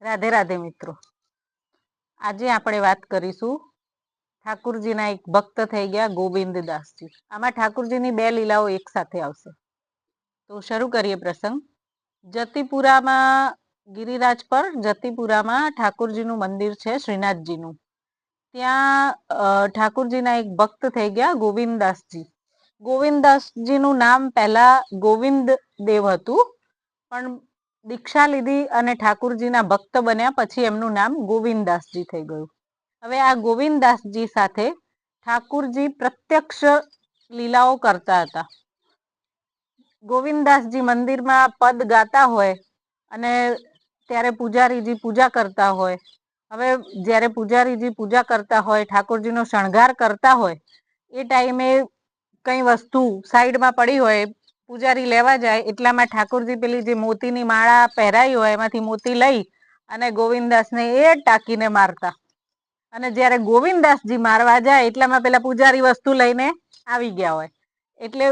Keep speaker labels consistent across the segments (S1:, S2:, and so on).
S1: રાધે રાધે મિત્રો, આજે આપણે વાત કરીશું ઠાકુરજીના એક ભક્ત થઈ ગયા ગોવિંદદાસજી. આમાં ઠાકુરજીની બે લીલાઓ એક સાથે આવશે. તો શરૂ કરીએ પ્રસંગ. જતીપુરામાં ગિરિરાજ પર જતીપુરામાં ઠાકુરજીનું મંદિર છે શ્રીનાથજીનું. ત્યાં ઠાકુરજીના એક ભક્ત થઈ ગયા ગોવિંદદાસજી. ગોવિંદદાસજીનું નામ પહેલા ગોવિંદ દેવ હતું, પણ દીક્ષા લીધી અને ઠાકુરજીના ભક્ત બન્યા પછી એમનું નામ ગોવિંદદાસજી થઈ ગયું. હવે આ ગોવિંદદાસજી સાથે ઠાકુરજી પ્રત્યક્ષ લીલાઓ કરતા હતા. ગોવિંદદાસજી મંદિરમાં પદ ગાતા હોય અને ત્યારે પૂજારીજી પૂજા કરતા હોય. હવે જ્યારે પૂજારીજી પૂજા કરતા હોય, ઠાકોરજીનો શણગાર કરતા હોય, એ ટાઈમે કઈ વસ્તુ સાઈડમાં પડી હોય, પૂજારી લેવા જાય એટલામાં ઠાકોરજી પેલી જે મોતીની માળા પહેરાઈ હોય એમાંથી મોતી લઈ અને ગોવિંદદાસને એ ટાંકીને મારતા. અને જ્યારે ગોવિંદદાસજી મારવા જાય એટલામાં પેલા પૂજારી વસ્તુ લઈને આવી ગયા હોય, એટલે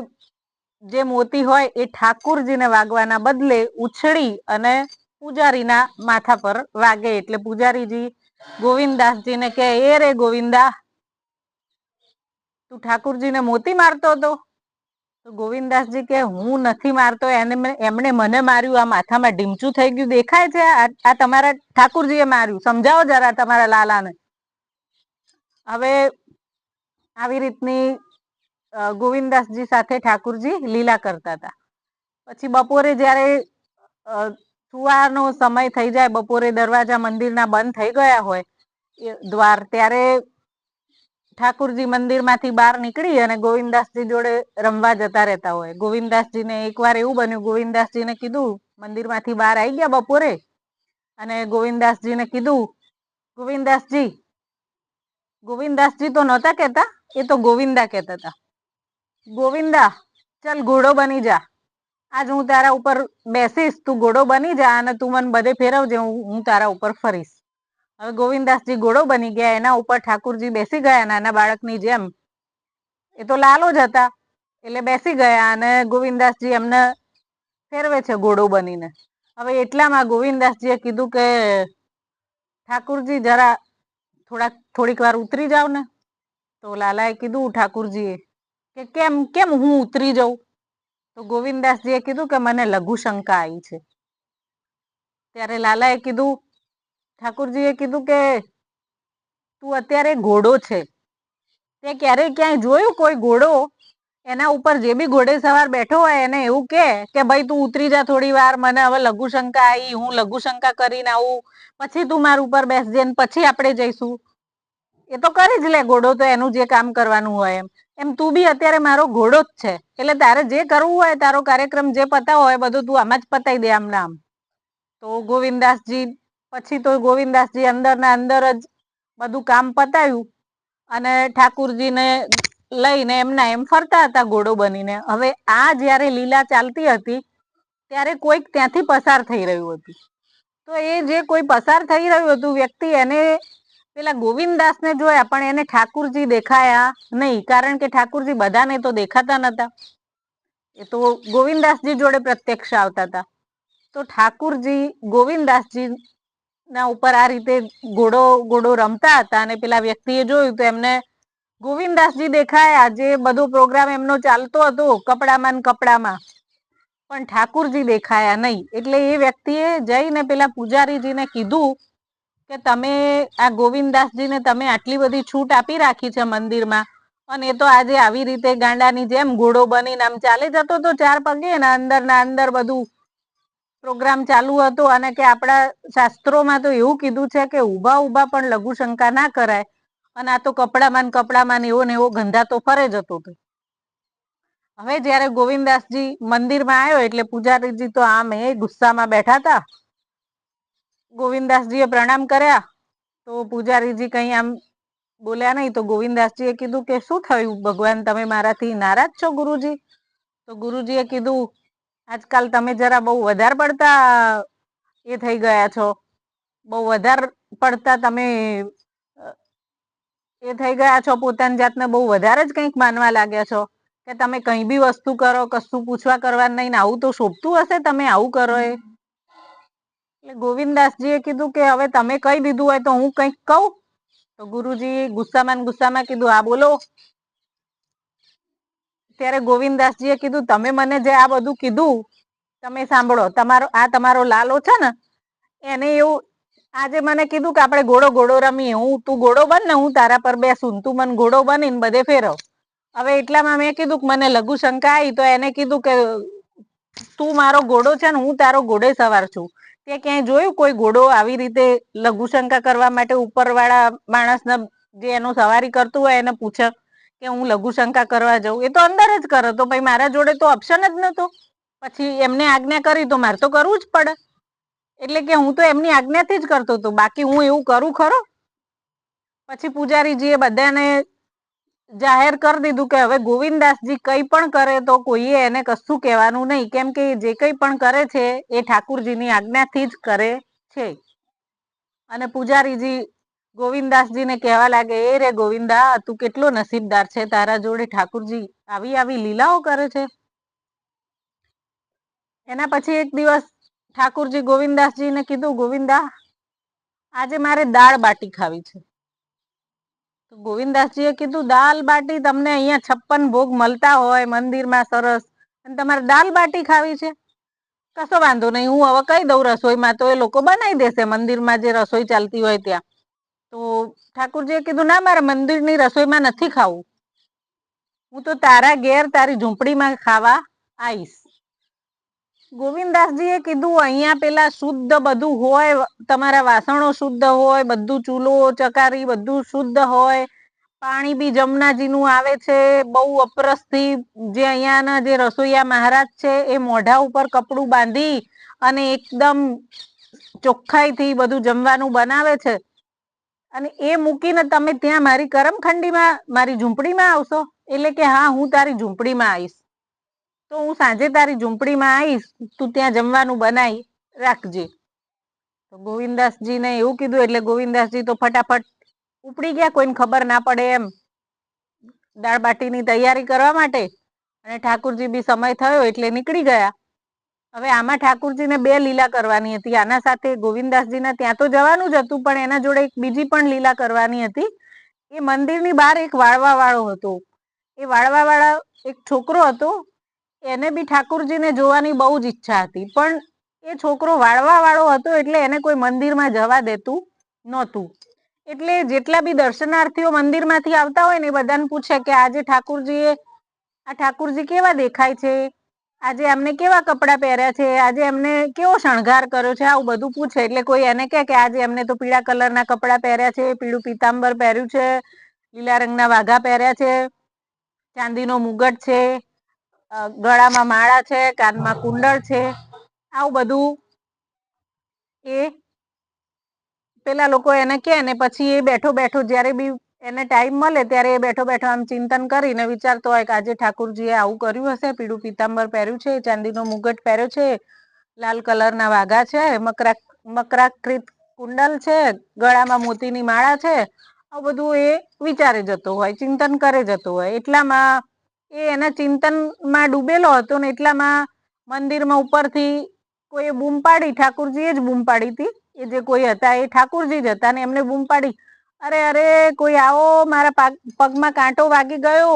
S1: જે મોતી હોય એ ઠાકુરજીને વાગવાના બદલે ઉછળી અને પૂજારીના માથા પર વાગે. એટલે પૂજારીજી ગોવિંદદાસજીને કહે, એ રે ગોવિંદા, તું ઠાકુરજીને મોતી મારતો હતો? તો ગોવિંદદાસજી કે, હું નથી મારતો, એમણે મને માર્યું, આ માથામાં ઢીમચું થઈ ગયું દેખાય છે, આ તમારા ઠાકુરજીએ માર્યું, સમજાવો જરા તમારા લાલાને. હવે આવી રીતની ગોવિંદદાસજી સાથે ઠાકુરજી લીલા કરતા હતા. પછી બપોરે જ્યારે સુવાનો સમય થઈ જાય, બપોરે દરવાજા મંદિરના બંધ થઈ ગયા હોય દ્વાર, ત્યારે ઠાકુરજી મંદિરમાંથી બહાર નીકળી અને ગોવિંદદાસજી જોડે રમવા જતા રહેતા હોય. ગોવિંદદાસજીને એકવાર એવું બન્યું, ગોવિંદદાસજીને કીધું, મંદિરમાંથી બહાર આવી ગયા બપોરે અને ગોવિંદદાસજીને કીધું, ગોવિંદદાસજી તો નહોતા કહેતા, એ તો ગોવિંદા કહેતા હતા. ગોવિંદા, ચાલ ઘોડો બની જા, આજ હું તારા ઉપર બેસીશ, તું ઘોડો બની જા અને તું મને બધે ફેરવજે, હું તારા ઉપર ફરીશ. હવે ગોવિંદદાસજી ઘોડો બની ગયા, એના ઉપર ઠાકુરજી બેસી ગયા નાના બાળકની જેમ. એ તો લાલો જ હતા એટલે બેસી ગયા અને ગોવિંદદાસજી એમને ફેરવે છે ઘોડો બનીને. હવે એટલામાં ગોવિંદદાસજીએ કીધું કે ઠાકુરજી જરા થોડીક વાર ઉતરી જાવ ને. તો લાલાએ કીધું ઠાકુરજીએ કે કેમ હું ઉતરી જાઉં? તો ગોવિંદદાસજીએ કીધું કે મને લઘુ શંકા આવી છે. ત્યારે લાલાએ કીધું, ઠાકુરજીએ કીધું કે તું અત્યારે ઘોડો છે, તે ક્યારેય ક્યાંય જોયું કોઈ ઘોડો એના ઉપર જે બી ઘોડે સવાર બેઠો હોય એને એવું કે ભાઈ તું ઉતરી જા થોડી વાર, મને હવે લઘુ શંકા આવી, હું લઘુ શંકા કરીને આવું, પછી તું મારા ઉપર બેસજે ને પછી આપણે જઈશું. એ તો કરી જ લે ઘોડો, તો એનું જે કામ કરવાનું હોય એમ તું બી અત્યારે મારો ઘોડો જ છે, એટલે તારે જે કરવું હોય, તારો કાર્યક્રમ જે પતાવો હોય બધું તું આમાં જ પતાવી દે આમ નામ. તો ગોવિંદદાસજી પછી તો ગોવિંદદાસજી અંદરના અંદર જ બધું કામ પતાવ્યું અને ઠાકુરજીને લઈને એમના એમ ફરતા હતા ઘોડો બનીને. હવે આ જ્યારે લીલા ચાલતી હતી ત્યારે કોઈક ત્યાંથી પસાર થઈ રહ્યું હતું. તો એ જે કોઈ પસાર થઈ રહ્યું હતું વ્યક્તિ, એને પેલા ગોવિંદદાસને જોયા પણ એને ઠાકુરજી દેખાયા નહીં, કારણ કે ઠાકુરજી બધાને તો દેખાતા નતા, એ તો ગોવિંદદાસજી જોડે પ્રત્યક્ષ આવતા હતા. તો ઠાકુરજી ગોવિંદદાસજી ના ઉપર આ રીતે ઘોડો રમતા હતા અને પેલા વ્યક્તિએ જોયું તો એમને ગોવિંદદાસજી દેખાયા, જે બધો પ્રોગ્રામ એમનો ચાલતો હતો કપડામાં, પણ ઠાકુરજી દેખાયા નહીં. એટલે એ વ્યક્તિએ જઈને પેલા પૂજારીજીને કીધું કે તમે આ ગોવિંદદાસજીને તમે આટલી બધી છૂટ આપી રાખી છે મંદિરમાં, અને એ તો આજે આવી રીતે ગાંડાની જેમ ઘોડો બનીને આમ ચાલે જતો તો 4 પગે ને અંદર બધું પ્રોગ્રામ ચાલુ હતો, અને કે આપણા શાસ્ત્રોમાં તો એવું કીધું છે કે ઊભા પણ લઘુ શંકા ના કરાય, અને આ તો કપડામાં એવો ને એવો ગંધાતો ફરે જતો હતો. હવે જયારે ગોવિંદદાસજી મંદિરમાં આવ્યો એટલે પૂજારીજી તો આમ એ ગુસ્સામાં બેઠા હતા. ગોવિંદદાસજીએ પ્રણામ કર્યા તો પૂજારીજી કઈ આમ બોલ્યા નહીં. તો ગોવિંદદાસજીએ કીધું કે શું થયું ભગવાન, તમે મારાથી નારાજ છો ગુરુજી? તો ગુરુજીએ કીધું, આજકાલ તમે જરા બહુ વધારે પડતા એ થઈ ગયા છો, બહુ વધારે પડતા તમે એ થઈ ગયા છો, પોતાની જાતને બહુ વધારે જ કંઈક માનવા લાગ્યા છો, કે તમે કઈ બી વસ્તુ કરો કશું પૂછવા કરવાનું નહીં, ને આવું તો શોભતું હશે તમે આવું કરો? એટલે એટલે ગોવિંદદાસજીએ કીધું કે હવે તમે કહી દીધું હોય તો હું કંઈક કહું. તો ગુરુજી ગુસ્સામાં ને ગુસ્સામાં કીધું હા બોલો. ત્યારે ગોવિંદદાસજીએ કીધું તમે મને જે આ બધું કીધું તમે સાંભળો, તમારો લાલો છે ને એને એવું આજે મને કીધું કે આપણે ઘોડો ઘોડો રમીએ, તું ઘોડો બન ને હું તારા પર બેસું, તું મને ઘોડો બનીને બધે ફેરવ. હવે એટલામાં મેં કીધું કે મને લઘુ શંકા આવી તો એને કીધું કે તું મારો ઘોડો છે ને હું તારો ઘોડે સવાર છું. તે ક્યાંય જોયું કોઈ ઘોડો આવી રીતે લઘુશંકા કરવા માટે ઉપરવાળા માણસને જે એનો સવારી કરતું હોય એને પૂછે કે હું લઘુશંકા કરવા જાઉં? એ તો અંદર જ કરે. તો ભાઈ મારા જોડે તો ઓપ્શન જ નતો. પછી એમને આજ્ઞા કરી તો મારે તો કરવું જ પડે. એટલે કે હું તો એમની આજ્ઞાથી જ કરતો હતો, બાકી હું એવું કરું ખરો? પછી પૂજારીજીએ બધાને જાહેર કરી દીધું કે હવે ગોવિંદદાસજી કંઈ પણ કરે તો કોઈએ એને કશું કહેવાનું નહીં, કેમ કે જે કંઈ પણ કરે છે એ ઠાકુરજીની આજ્ઞાથી જ કરે છે. અને પૂજારીજી ગોવિંદદાસજીને કહેવા લાગે, એ રે ગોવિંદા, તું કેટલો નસીબદાર છે, તારા જોડે ઠાકુરજી આવી આવી લીલાઓ કરે છે. એના પછી એક દિવસ ઠાકુરજી ગોવિંદદાસજીને કીધું, ગોવિંદા આજે મારે દાળ બાટી ખાવી છે. તો ગોવિંદદાસજીએ કીધું, દાલ બાટી તમને અહીંયા 56 ભોગ મળતા હોય મંદિરમાં સરસ, અને તમારે દાલ બાટી ખાવી છે? કશો વાંધો નહીં, હું હવે કહી દઉં રસોઈમાં તો એ લોકો બનાવી દેશે મંદિરમાં જે રસોઈ ચાલતી હોય ત્યાં. તો ઠાકુરજીએ કીધું, ના મારે મંદિરની રસોઈમાં નથી ખાવું, હું તો તારા ઘેર તારી ઝૂંપડીમાં ખાવા આવીશ. ગોવિંદદાસજીએ કીધું, અહીંયા પેલા શુદ્ધ બધું હોય, તમારા વાસણો શુદ્ધ હોય, બધું ચૂલો ચકારી બધું શુદ્ધ હોય, પાણી બી જમનાજીનું આવે છે બહુ અપરસથી. જે અહીંયાના જે રસોઈયા મહારાજ છે એ મોઢા ઉપર કપડું બાંધી અને એકદમ ચોખ્ખાઈથી બધું જમવાનું બનાવે છે, અને એ મૂકીને તમે ત્યાં મારી કરમખંડીમાં મારી ઝૂંપડીમાં આવશો? એટલે કે હા, હું તારી ઝૂંપડીમાં આવીશ. તો હું સાંજે તારી ઝૂંપડીમાં આવીશ, તું ત્યાં જમવાનું બનાવી રાખજે. તો ગોવિંદદાસજીને એવું કીધું એટલે ગોવિંદદાસજી તો ફટાફટ ઉપડી ગયા, કોઈને ખબર ના પડે એમ, દાળ બાટીની તૈયારી કરવા માટે. અને ઠાકુરજી બી સમય થયો એટલે નીકળી ગયા. હવે આમાં ઠાકુરજીને 2 લીલા કરવાની હતી. આના સાથે ગોવિંદદાસજીને ત્યાં તો જવાનું જ હતું, પણ એના જોડે એક બીજી પણ લીલા કરવાની હતી. એ મંદિરની બહાર એક વાળવા વાળો હતો. એ વાળવા વાળા એક છોકરો હતો. એને બી ઠાકુરજીને જોવાની બહુ જ ઈચ્છા હતી, પણ એ છોકરો વાળવા વાળો હતો એટલે એને કોઈ મંદિરમાં જવા દેતું નહોતું. એટલે જેટલા બી દર્શનાર્થીઓ મંદિરમાંથી આવતા હોય ને એ બધાને પૂછે કે આજે ઠાકુરજી કેવા દેખાય છે, આજે એમને કેવા કપડાં પહેર્યા છે, આજે એમને કેવો શણગાર કર્યો છે, આવું બધું પૂછે. એટલે કોઈ એને કહે કે આજે એમને તો પીળા કલરના કપડાં પહેર્યા છે, પીળું પીતાંબર પહેર્યું છે, લીલા રંગના વાઘા પહેર્યા છે, ચાંદીનો મુગટ છે, ગળામાં માળા છે, કાનમાં કુંડળ છે, આવું બધું એ પેલા લોકો એને કહે ને પછી એ બેઠો બેઠો જ્યારે બી એને ટાઈમ મળે ત્યારે એ બેઠો બેઠો આમ ચિંતન કરીને વિચારતો હોય કે આજે ઠાકુરજીએ આવું કર્યું હશે, પીળું પીતાંબર પહેર્યું છે, ચાંદીનો મુગટ પહેર્યો છે, લાલ કલરના વાઘા છે, મકરાકૃત કુંડલ છે, ગળામાં મોતીની માળા છે, આવું બધું એ વિચારે જતો હોય, ચિંતન કરે જતો હોય. એટલામાં એ એના ચિંતનમાં ડૂબેલો હતો ને એટલામાં મંદિરમાં ઉપરથી કોઈએ બૂમ પાડી, ઠાકુરજીએ જ બૂમ પાડી હતી. એ જે કોઈ હતા એ ઠાકુરજી જ હતા ને એમને બૂમ પાડી, અરે અરે કોઈ આવો, મારા પગમાં કાંટો વાગી ગયો,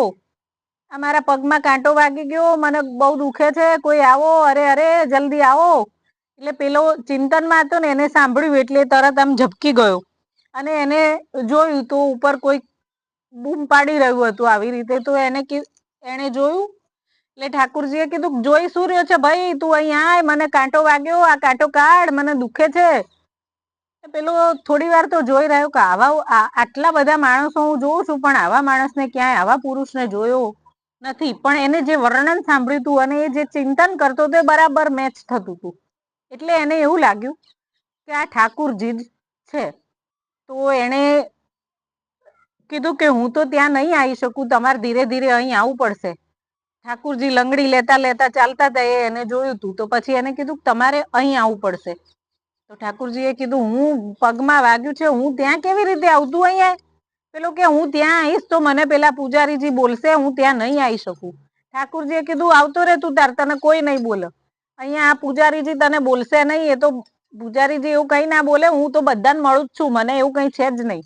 S1: આ મારા પગમાં કાંટો વાગી ગયો, મને બહુ દુખે છે, કોઈ આવો, અરે અરે જલ્દી આવો. એટલે પેલો ચિંતનમાં હતો ને એને સાંભળ્યું એટલે તરત આમ ઝબકી ગયો અને એને જોયું તો ઉપર કોઈ બૂમ પાડી રહ્યું હતું આવી રીતે. તો એને જોયું એટલે ઠાકુરજીએ કીધું, જોઈ શું રહ્યો છે ભાઈ, તું અહીંયા આય, મને કાંટો વાગ્યો, આ કાંટો કાઢ, મને દુખે છે. પેલો થોડી વાર તો જોઈ રહ્યો કે આટલા બધા માણસો હું જોઉં છું, પણ આવા માણસને ક્યાંય, આવા પુરુષને જોયો નથી. પણ એને જે વર્ણન સાંભળ્યું હતું અને એ જે ચિંતન કરતો હતો એ બરાબર મેચ થતું હતું. એટલે એને એવું લાગ્યું કે આ ઠાકુરજી જ છે. તો એને કીધું કે હું તો ત્યાં નહીં આવી શકું, તમારે ધીરે ધીરે અહીં આવવું પડશે. ઠાકુરજી લંગડી લેતા લેતા ચાલતા હતા, એને જોયું હતું. તો પછી એને કીધું તમારે અહીં આવવું પડશે. તો ઠાકુરજીએ કીધું, હું પગમાં વાગ્યું છે, હું ત્યાં કેવી રીતે આવતું અહીંયા? પેલો કે હું ત્યાં આવીશ તો મને પેલા પૂજારીજી બોલશે, હું ત્યાં નહીં આવી શકું. ઠાકુરજીએ કીધું આવતો રે તું તાર, તને કોઈ નહીં બોલે. અહીંયા આ પૂજારીજી તને બોલશે નહીં, એ તો પૂજારીજી એવું કઈ ના બોલે, હું તો બધાને મળું જ છું, મને એવું કઈ છે જ નહીં.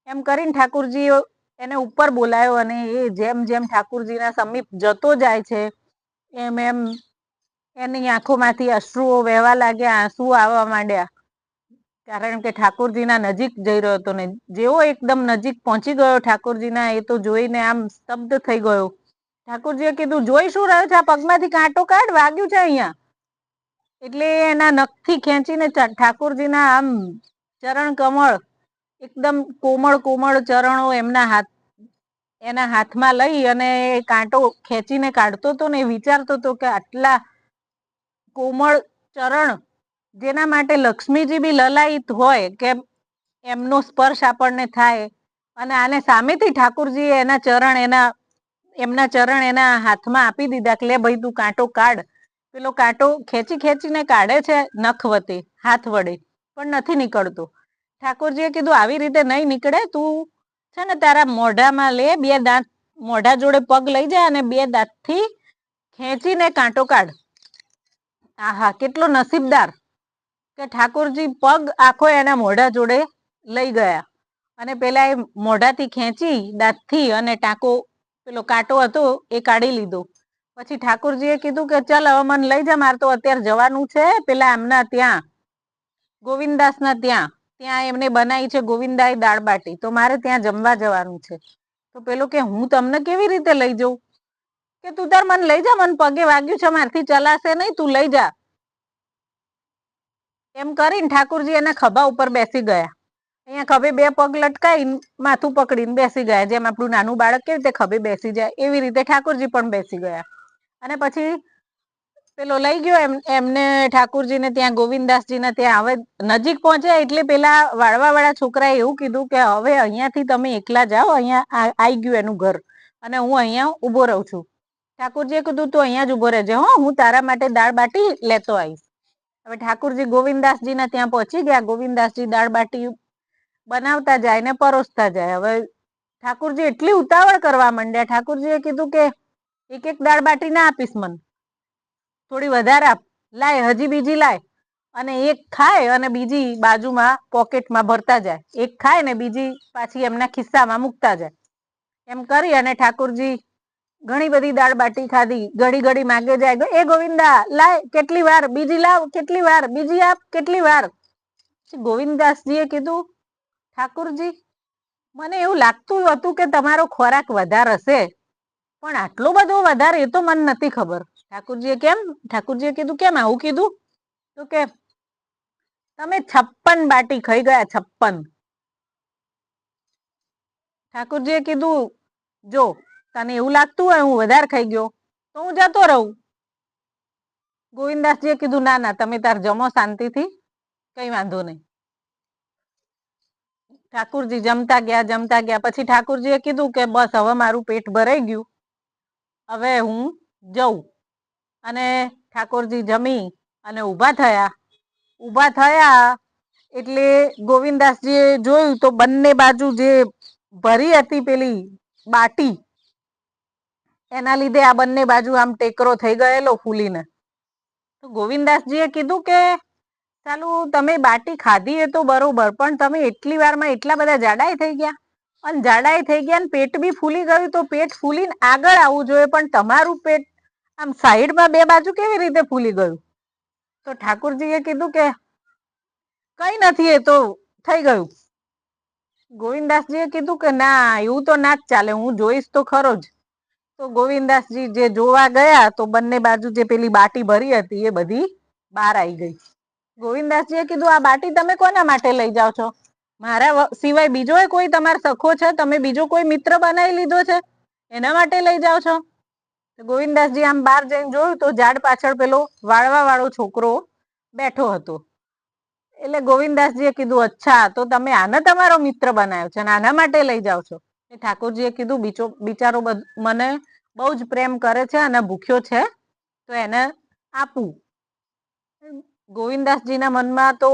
S1: એમ કરીને ઠાકુરજી એને ઉપર બોલાયો અને એ જેમ જેમ ઠાકુરજીના સમીપ જતો જાય છે એમ એમ એની આંખોમાંથી અશ્રુઓ વહેવા લાગ્યા, આંસુ આવવા માંડ્યા. કારણ કે ઠાકોરજીના નજીક જઈ રહ્યો હતો ને જેવો એકદમ નજીક પહોંચી ગયો ઠાકોરજીના, એ તો જોઈને આમ સ્તબ્ધ થઈ ગયો. ઠાકોરજીએ કીધું, જોઈ શું રહ્યો છે? આ પગમાંથી કાંટો કાઢ, વાગ્યું છે અહીંયા. એટલે એના નખથી ખેંચીને ઠાકોરજીના આમ ચરણ કમળ, એકદમ કોમળ કોમળ ચરણો એના હાથમાં લઈ અને કાંટો ખેંચીને કાઢતો હતો ને વિચારતો હતો કે આટલા કોમળ ચરણ જેના માટે લક્ષ્મીજી બી લલાયિત હોય કે એમનો સ્પર્શ આપણને થાય, અને આને સામેથી ઠાકોરજીએ એમના ચરણ એના હાથમાં આપી દીધા કે લે ભાઈ તું કાંટો કાઢ. પેલો કાંટો ખેંચી ખેંચીને કાઢે છે નખ વડે, હાથ વડે, પણ નથી નીકળતો. ઠાકોરજીએ કીધું આવી રીતે નહીં નીકળે, તું છે ને તારા મોઢામાં લે, બે દાંત મોઢા જોડે પગ લઈ જા અને બે દાંતથી ખેંચીને કાંટો કાઢ. આહા, કેટલો નસીબદાર કે ઠાકોરજી પગ આખો એના મોઢા જોડે લઈ ગયા અને પેલા એ મોઢાથી ખેંચી દાંતથી અને ટાંકો પેલો કાંટો હતો એ કાઢી લીધો. પછી ઠાકોરજીએ કીધું કે ચાલ હવે મને લઈ જા, મારે તો અત્યારે જવાનું છે પેલા એમના ત્યાં ગોવિંદાસના ત્યાં એમને બનાવી છે ગોવિંદાએ દાળ બાટી, તો મારે ત્યાં જમવા જવાનું છે. તો પેલો કે હું તમને કેવી રીતે લઈ જઉં? કે તું તાર મને લઈ જા, મને પગે વાગ્યું છે, મારથી ચલાશે નહીં, તું લઈ જા. એમ કરીને ઠાકોરજી એના ખભા ઉપર બેસી ગયા. અહીંયા ખભે બે પગ લટકાઈને માથું પકડીને બેસી ગયા, જેમ આપણું નાનું બાળક કેવી રીતે ખભે બેસી જાય એવી રીતે ઠાકોરજી પણ બેસી ગયા. અને પછી પેલો લઈ ગયો એમને ઠાકોરજીને ત્યાં ગોવિંદાસજીને ત્યાં. હવે નજીક પહોંચ્યા એટલે પેલા વાળવા વાળા છોકરાએ એવું કીધું કે હવે અહીંયાથી તમે એકલા જાઓ, અહીંયા આવી ગયું એનું ઘર અને હું અહીંયા ઊભો રહું છું. ઠાકોરજીએ કીધું તું અહીંયા જ ઊભો રહેજે, હો હું તારા માટે દાળ બાટી લેતો આવીશ. હવે ઠાકોરજી ગોવિંદાસજીના ત્યાં પહોંચી ગયા. ગોવિંદાસજી દાળ બાટી બનાવતા જાય ને પરોસતા જાય. હવે ઠાકોરજી એટલી ઉતાવળ કરવા માંડ્યા. ઠાકોરજીએ કીધું કે એક એક દાળ બાટી ના આપીશ, મને થોડી વધારે આપ, લાય હજી બીજી લાય. અને એક ખાય અને બીજી બાજુમાં પોકેટમાં ભરતા જાય. એક ખાય ને બીજી પાછી એમના ખિસ્સામાં મૂકતા જાય. એમ કરી અને ઠાકોરજી ઘણી બધી દાળ બાટી ખાધી. ઘડી ઘડી માગે જાય, એ ગોવિંદા લાય, કેટલી વાર બીજી લાવ, કેટલી વાર બીજી આપ, કેટલી વાર. ગોવિંદાસજીએ કીધું, ઠાકોરજી મને એવું લાગતું હતું કે તમારો ખોરાક વધારે હશે, પણ આટલો બધો વધારે એ તો મને નથી ખબર. ઠાકોરજીએ કીધું કેમ આવું કીધું? તો કે તમે 56 બાટી ખાઈ ગયા, 56. ઠાકોરજીએ કીધું જો તને એવું લાગતું હોય હું વધારે ખાઈ ગયો તો હું જતો રહું. ગોવિંદાસજીએ કીધું ના ના, તમે તાર જમો શાંતિથી, કઈ વાંધો નહીં. ઠાકોરજી જમતા ગયા. પછી ઠાકોરજીએ કીધું કે બસ હવે મારું પેટ ભરાઈ ગયું, હવે હું જઉં. અને ઠાકોરજી જમી અને ઊભા થયા એટલે ગોવિંદાસજીએ જોયું તો બંને બાજુ જે ભરી હતી પેલી બાટી, એના લીધે આ બંને બાજુ આમ ટેકરો થઈ ગયેલો ફૂલીને. તો ગોવિંદાસજીએ કીધું કે ચાલું તમે બાટી ખાધી એ તો બરોબર, પણ તમે એટલી વારમાં એટલા બધા જાડાઈ થઈ ગયા. અને જાડાઈ થઈ ગયા ને પેટ બી ફૂલી ગયું, તો પેટ ફૂલીને આગળ આવવું જોઈએ, પણ તમારું પેટ આમ સાઈડમાં બે બાજુ કેવી રીતે ફૂલી ગયું? તો ઠાકોરજીએ કીધું કે કઈ નથી, એ તો થઈ ગયું. ગોવિંદાસજીએ કીધું કે ના, એવું તો ના જ ચાલે, હું જોઈશ તો ખરો જ. તો ગોવિંદાસજી જે જોવા ગયા તો બંને બાજુ જે પેલી બાટી ભરી હતી એ બધી બહાર આવી ગઈ. ગોવિંદાસજીએ કીધું આ બાટી તમે કોના માટે લઈ જાઓ છો? મારા સિવાય બીજો કોઈ તમારો સખો છે? તમે બીજો કોઈ મિત્ર બનાવી લીધો છે, એના માટે લઈ જાઓ છો? ગોવિંદાસજી આમ બહાર જઈને જોયું તો ઝાડ પાછળ પેલો વાળવા વાળો છોકરો બેઠો હતો. એટલે ગોવિંદાસજીએ કીધું અચ્છા, તો તમે આને તમારો મિત્ર બનાવ્યો છે અને આના માટે લઈ જાઓ છો? ઠાકોરજીએ કીધું બિચારો મને બહુ જ પ્રેમ કરે છે અને ભૂખ્યો છે, તો એને આપું. ગોવિંદાસજીના મનમાં તો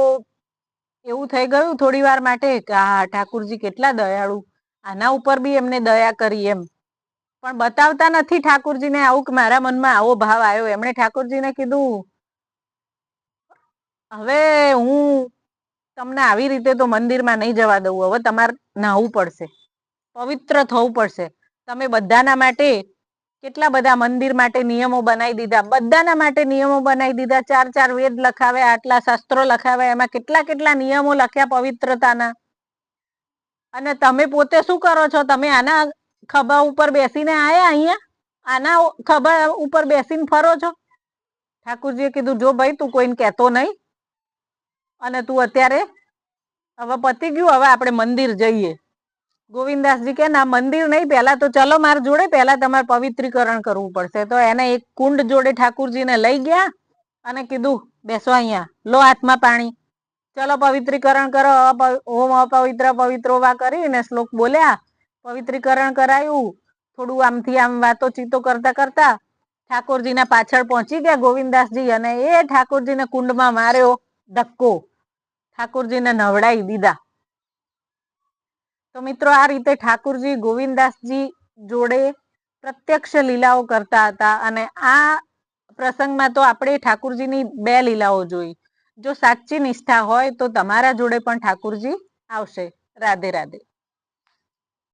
S1: એવું થઈ ગયું થોડી વાર માટે કે આ ઠાકોરજી કેટલા દયાળુ, આના ઉપર બી એમને દયા કરી એમ. પણ બતાવતા નથી ઠાકોરજીને આવું કે મારા મનમાં આવો ભાવ આવ્યો. એમણે ઠાકોરજીને કીધું હવે હું તમને આવી રીતે તો મંદિરમાં નહીં જવા દઉં. હવે તમારે નાહવું પડશે, પવિત્ર થવું પડશે. તમે બધાના માટે કેટલા બધા મંદિર માટે નિયમો બનાવી દીધા, બધાના માટે નિયમો બનાવી દીધા. 4 વેદ લખાવ્યા, આટલા શાસ્ત્રો લખાવ્યા, એમાં કેટલા કેટલા નિયમો લખ્યા પવિત્રતાના. અને તમે પોતે શું કરો છો? તમે આના ખભા ઉપર બેસીને આયા અહીંયા, આના ખભા ઉપર બેસીને ફરો છો. ઠાકુરજીએ કીધું જો ભાઈ તું કોઈને કહેતો નહીં, અને તું અત્યારે હવે પતી ગયું, હવે આપણે મંદિર જઈએ. ગોવિંદાસજી કે ના મંદિર નહીં, પહેલા તો ચલો મારા જોડે, પહેલા તમારે પવિત્રીકરણ કરવું પડશે. તો એને એક કુંડ જોડે ઠાકુરજીને લઈ ગયા અને કીધું બેસો અહીંયા, લો હાથમાં પાણી, ચલો પવિત્રીકરણ કરો. ઓમ અપવિત્ર પવિત્રો વા કરીને શ્લોક બોલ્યા, પવિત્રીકરણ કરાયું. થોડું આમથી આમ વાતો ચીતો કરતા કરતા ઠાકોરજીના પાછળ પહોંચી ગયા ગોવિંદાસજી, અને એ ઠાકોરજીને કુંડમાં માર્યો ધક્કો, ઠાકોરજીને નવડાવી દીધા. તો મિત્રો આ રીતે ઠાકોરજી ગોવિંદાસજી જોડે પ્રત્યક્ષ લીલાઓ કરતા હતા. અને આ પ્રસંગમાં તો આપણે ઠાકોરજીની 2 લીલાઓ જોઈ. જો સાચી નિષ્ઠા હોય તો તમારા જોડે પણ ઠાકોરજી આવશે. રાધે રાધે.